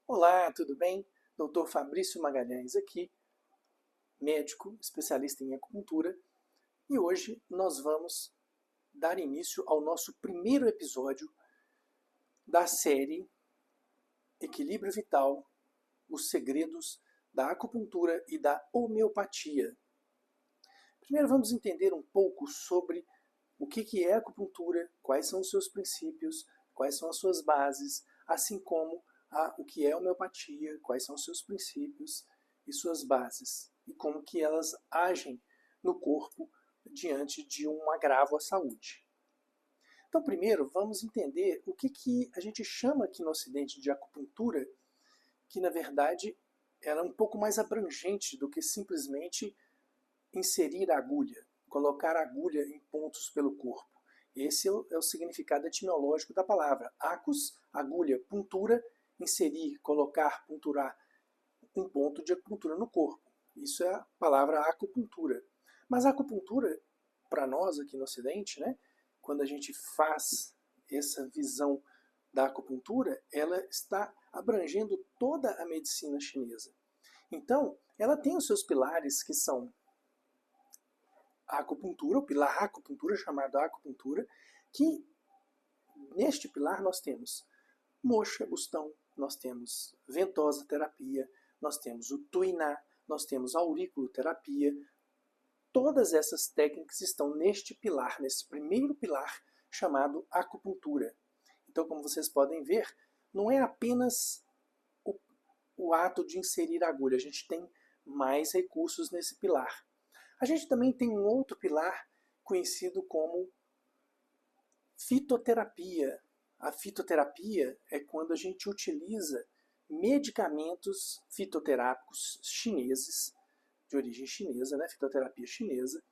Olá, tudo bem? Dr. Fabrício Magalhães aqui, médico, especialista em acupuntura, e hoje nós vamos dar início ao nosso primeiro episódio da série Equilíbrio Vital, os segredos da acupuntura e da homeopatia. Primeiro vamos entender um pouco sobre o que é acupuntura, quais são os seus princípios, quais são as suas bases, assim como o que é homeopatia, quais são os seus princípios e suas bases, e como que elas agem no corpo diante de um agravo à saúde. Então, primeiro, vamos entender o que a gente chama aqui no Ocidente de acupuntura, que na verdade ela é um pouco mais abrangente do que simplesmente inserir a agulha, colocar a agulha em pontos pelo corpo. Esse é o significado etimológico da palavra. Acus, agulha, puntura, inserir, colocar, punturar um ponto de acupuntura no corpo. Isso é a palavra acupuntura. Mas a acupuntura, para nós aqui no Ocidente, né, quando a gente faz essa visão da acupuntura, ela está abrangendo toda a medicina chinesa. Então, ela tem os seus pilares que são a acupuntura, o pilar acupuntura, chamado acupuntura, que neste pilar nós temos moxa, bustão, nós temos ventosa terapia, nós temos o tuiná, nós temos auriculoterapia. Todas essas técnicas estão neste pilar, nesse primeiro pilar chamado acupuntura. Então, como vocês podem ver, não é apenas o ato de inserir a agulha, a gente tem mais recursos nesse pilar. A gente também tem um outro pilar conhecido como fitoterapia. A fitoterapia é quando a gente utiliza medicamentos fitoterápicos chineses, de origem chinesa, né, fitoterapia chinesa,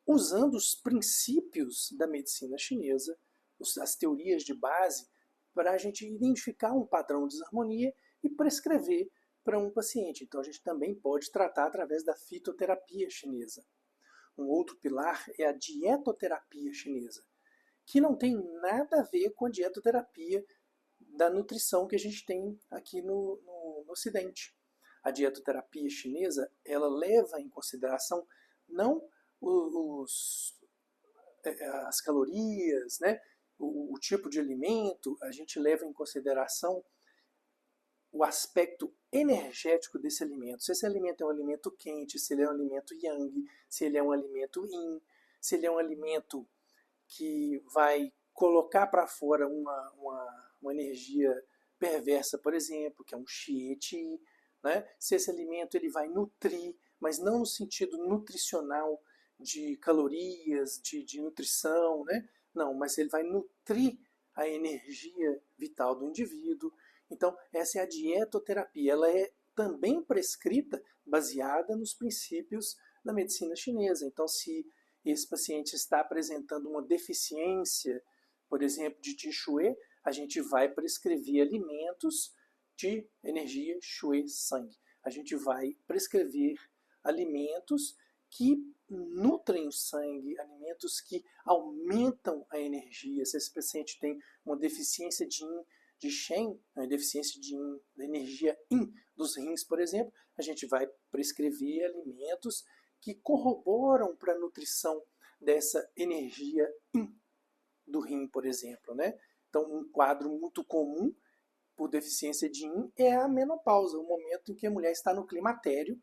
usando os princípios da medicina chinesa, as teorias de base, para a gente identificar um padrão de desarmonia e prescrever para um paciente. Então a gente também pode tratar através da fitoterapia chinesa. Um outro pilar é a dietoterapia chinesa, que não tem nada a ver com a dietoterapia da nutrição que a gente tem aqui no Ocidente. A dietoterapia chinesa, ela leva em consideração não as calorias, né, o tipo de alimento, a gente leva em consideração o aspecto energético desse alimento. Se esse alimento é um alimento quente, se ele é um alimento yang, se ele é um alimento yin, se ele é um alimento que vai colocar para fora uma energia perversa, por exemplo, que é um qi, né? Se esse alimento ele vai nutrir, mas não no sentido nutricional de calorias, de nutrição, né? Não, mas ele vai nutrir a energia vital do indivíduo. Então, essa é a dietoterapia. Ela é também prescrita baseada nos princípios da medicina chinesa. Então, se esse paciente está apresentando uma deficiência, por exemplo, de Qi Shui, a gente vai prescrever alimentos de energia Shui Sangue. A gente vai prescrever alimentos que nutrem o sangue, alimentos que aumentam a energia. Se esse paciente tem uma deficiência de Yin, de Shen, uma deficiência de Yin, da energia Yin dos rins, por exemplo, a gente vai prescrever alimentos que corroboram para a nutrição dessa energia Yin do rim, por exemplo, né? Então, um quadro muito comum por deficiência de Yin é a menopausa, o momento em que a mulher está no climatério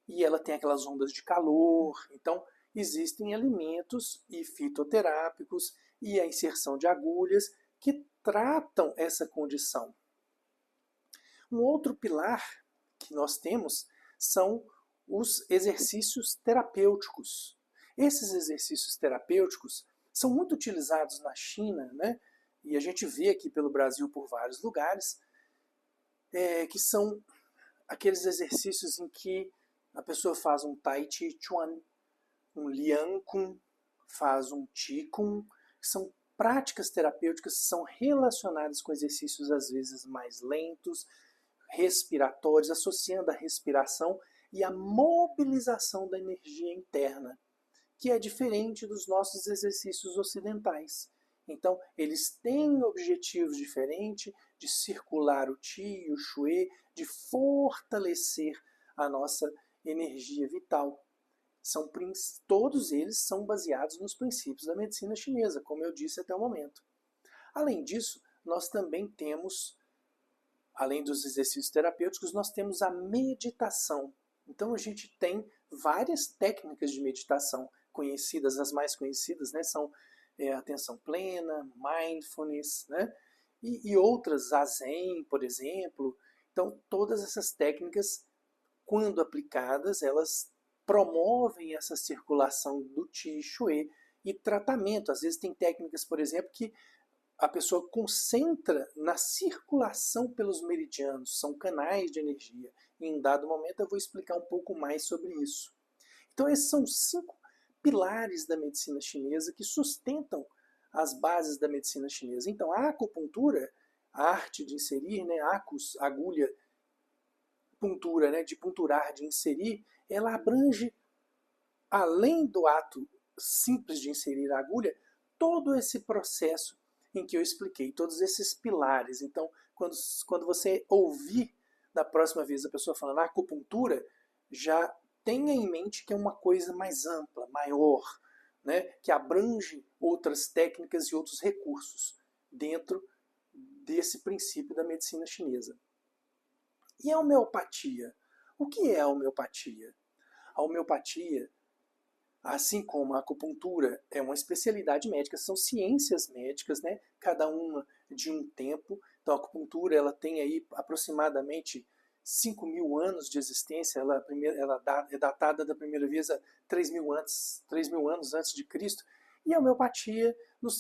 e ela tem aquelas ondas de calor. Então, existem alimentos e fitoterápicos e a inserção de agulhas que tratam essa condição. Um outro pilar que nós temos são os exercícios terapêuticos. Esses exercícios terapêuticos são muito utilizados na China, né? E a gente vê aqui pelo Brasil por vários lugares, que são aqueles exercícios em que a pessoa faz um Tai Chi Chuan, um Liang Kun, faz um Qi Kun, que são práticas terapêuticas que são relacionadas com exercícios às vezes mais lentos, respiratórios, associando a respiração e a mobilização da energia interna, que é diferente dos nossos exercícios ocidentais. Então, eles têm objetivos diferentes, de circular o Qi e o Shui, de fortalecer a nossa energia vital. Todos eles são baseados nos princípios da medicina chinesa, como eu disse até o momento. Além disso, nós também temos, além dos exercícios terapêuticos, nós temos a meditação. Então a gente tem várias técnicas de meditação conhecidas, as mais conhecidas, né, são atenção plena, mindfulness, né, e outras, zazen, por exemplo. Então todas essas técnicas, quando aplicadas, elas promovem essa circulação do Qi e Shui e tratamento. Às vezes tem técnicas, por exemplo, que a pessoa concentra na circulação pelos meridianos, são canais de energia. Em um dado momento eu vou explicar um pouco mais sobre isso. Então esses são 5 pilares da medicina chinesa que sustentam as bases da medicina chinesa. Então a acupuntura, a arte de inserir, né, acus, agulha, puntura, né, de punturar, de inserir, ela abrange, além do ato simples de inserir a agulha, todo esse processo em que eu expliquei, todos esses pilares. Então, quando você ouvir da próxima vez a pessoa falando acupuntura, já tenha em mente que é uma coisa mais ampla, maior, né, que abrange outras técnicas e outros recursos dentro desse princípio da medicina chinesa. E a homeopatia? O que é a homeopatia? A homeopatia, assim como a acupuntura, é uma especialidade médica, são ciências médicas, né? Cada uma de um tempo. Então a acupuntura ela tem aí aproximadamente 5.000 anos de existência, ela é datada da primeira vez a 3.000 anos antes de Cristo, e a homeopatia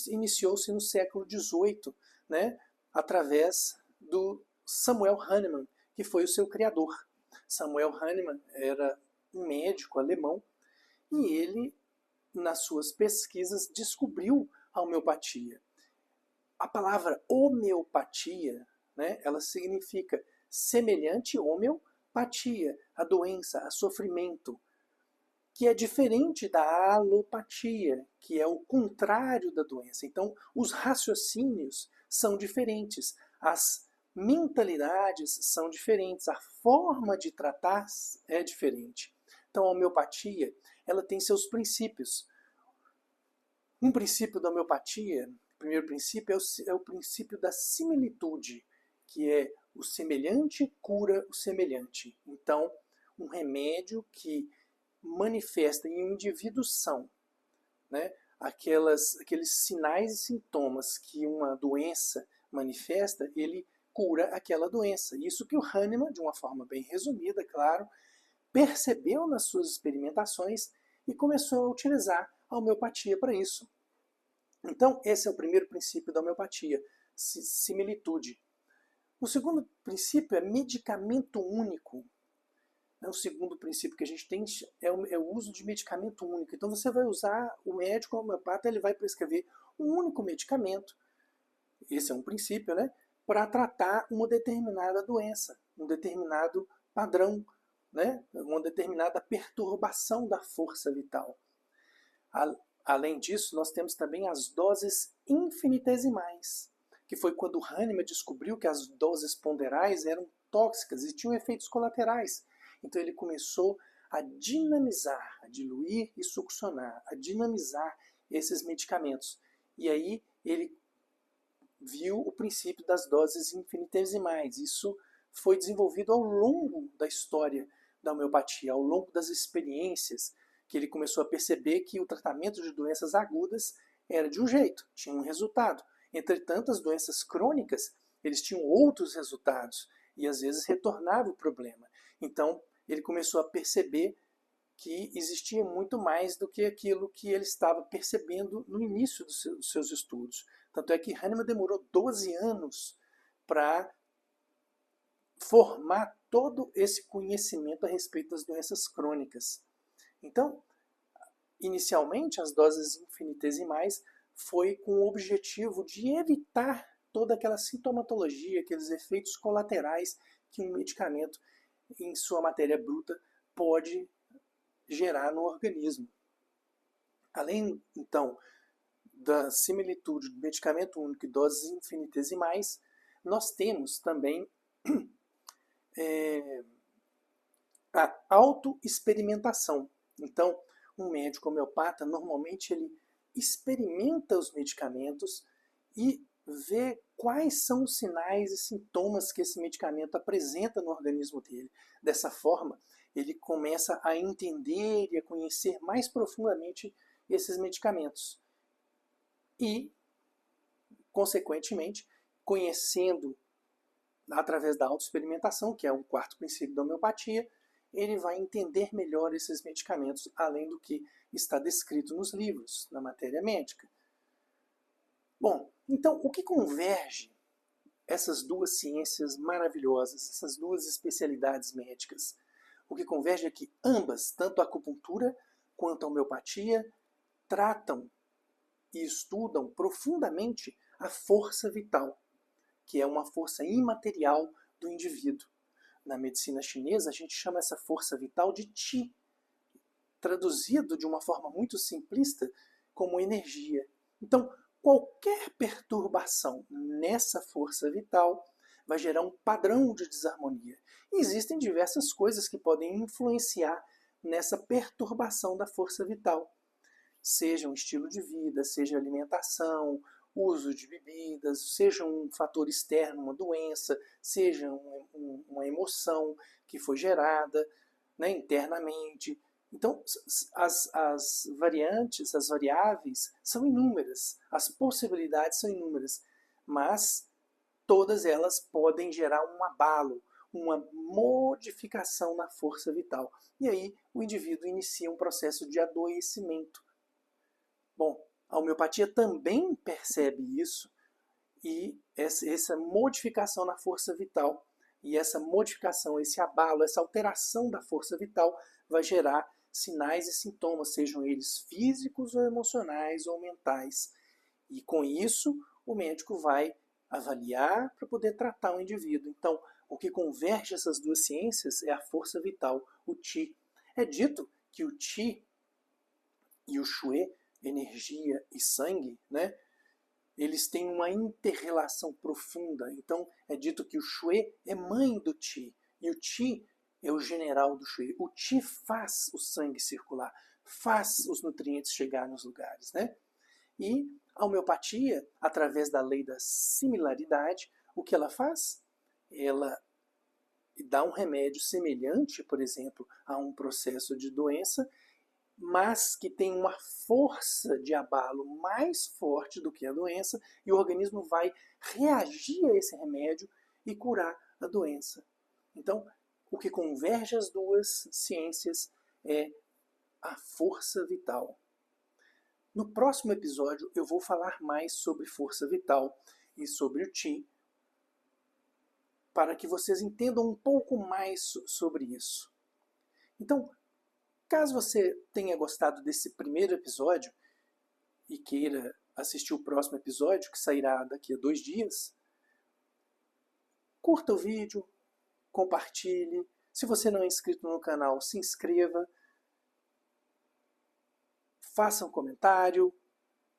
iniciou-se no século XVIII, né? Através do Samuel Hahnemann, que foi o seu criador. Samuel Hahnemann era um médico alemão e ele, nas suas pesquisas, descobriu a homeopatia. A palavra homeopatia, né, ela significa semelhante homeopatia, a doença, a sofrimento, que é diferente da alopatia, que é o contrário da doença. Então, os raciocínios são diferentes, as mentalidades são diferentes, a forma de tratar é diferente. Então, a homeopatia, ela tem seus princípios. Um princípio da homeopatia, o primeiro princípio, é o princípio da similitude, que é o semelhante cura o semelhante. Então, um remédio que manifesta em um indivíduo são, né, aqueles sinais e sintomas que uma doença manifesta, ele cura aquela doença. Isso que o Hahnemann, de uma forma bem resumida, claro, percebeu nas suas experimentações e começou a utilizar a homeopatia para isso. Então, esse é o primeiro princípio da homeopatia, similitude. O segundo princípio é medicamento único. O segundo princípio que a gente tem é o uso de medicamento único. Então você vai usar, o médico homeopata, ele vai prescrever um único medicamento, esse é um princípio, né, para tratar uma determinada doença, um determinado padrão, né, uma determinada perturbação da força vital. Além disso, nós temos também as doses infinitesimais, que foi quando Hahnemann descobriu que as doses ponderais eram tóxicas e tinham efeitos colaterais. Então ele começou a dinamizar, a diluir e succionar, a dinamizar esses medicamentos. E aí ele viu o princípio das doses infinitesimais. Isso foi desenvolvido ao longo da história da homeopatia, ao longo das experiências, que ele começou a perceber que o tratamento de doenças agudas era de um jeito, tinha um resultado. Entretanto, as doenças crônicas, eles tinham outros resultados e às vezes retornava o problema. Então, ele começou a perceber que existia muito mais do que aquilo que ele estava percebendo no início dos seus estudos. Tanto é que Hahnemann demorou 12 anos para formar todo esse conhecimento a respeito das doenças crônicas. Então, inicialmente, as doses infinitesimais foi com o objetivo de evitar toda aquela sintomatologia, aqueles efeitos colaterais que um medicamento, em sua matéria bruta, pode gerar no organismo. Além, então, da similitude do medicamento único e doses infinitesimais, nós temos também a autoexperimentação. Então, um médico homeopata, normalmente ele experimenta os medicamentos e vê quais são os sinais e sintomas que esse medicamento apresenta no organismo dele. Dessa forma, ele começa a entender e a conhecer mais profundamente esses medicamentos. E, consequentemente, conhecendo através da autoexperimentação, que é o quarto princípio da homeopatia, ele vai entender melhor esses medicamentos, além do que está descrito nos livros, na matéria médica. Bom, então o que converge essas duas ciências maravilhosas, essas duas especialidades médicas? O que converge é que ambas, tanto a acupuntura quanto a homeopatia, tratam e estudam profundamente a força vital, que é uma força imaterial do indivíduo. Na medicina chinesa, a gente chama essa força vital de Qi, traduzido de uma forma muito simplista como energia. Então, qualquer perturbação nessa força vital vai gerar um padrão de desarmonia. E existem diversas coisas que podem influenciar nessa perturbação da força vital. Seja um estilo de vida, seja alimentação, uso de bebidas, seja um fator externo, uma doença, seja uma emoção que foi gerada, né, internamente. Então, as variantes, as variáveis são inúmeras, as possibilidades são inúmeras, mas todas elas podem gerar um abalo, uma modificação na força vital. E aí o indivíduo inicia um processo de adoecimento. Bom, a homeopatia também percebe isso e essa modificação na força vital. E essa modificação, esse abalo, essa alteração da força vital vai gerar sinais e sintomas, sejam eles físicos ou emocionais ou mentais. E com isso, o médico vai avaliar para poder tratar o indivíduo. Então, o que converge essas duas ciências é a força vital, o Qi. É dito que o Qi e o Shui, energia e sangue, né, eles têm uma interrelação profunda. Então, é dito que o Shui é mãe do Qi, e o Qi é o general do Shui. O Qi faz o sangue circular, faz os nutrientes chegar nos lugares, né? E a homeopatia, através da lei da similaridade, o que ela faz? Ela dá um remédio semelhante, por exemplo, a um processo de doença, mas que tem uma força de abalo mais forte do que a doença, e o organismo vai reagir a esse remédio e curar a doença. Então, o que converge as duas ciências é a força vital. No próximo episódio eu vou falar mais sobre força vital e sobre o Qi, para que vocês entendam um pouco mais sobre isso. Então, caso você tenha gostado desse primeiro episódio e queira assistir o próximo episódio, que sairá daqui a 2 dias, curta o vídeo, compartilhe. Se você não é inscrito no canal, se inscreva, faça um comentário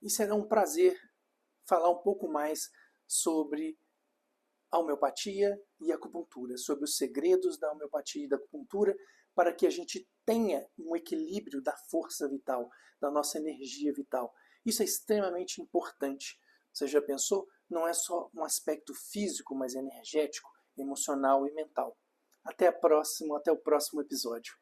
e será um prazer falar um pouco mais sobre a homeopatia e a acupuntura, sobre os segredos da homeopatia e da acupuntura, para que a gente tenha um equilíbrio da força vital, da nossa energia vital. Isso é extremamente importante. Você já pensou? Não é só um aspecto físico, mas energético, emocional e mental. Até o próximo episódio.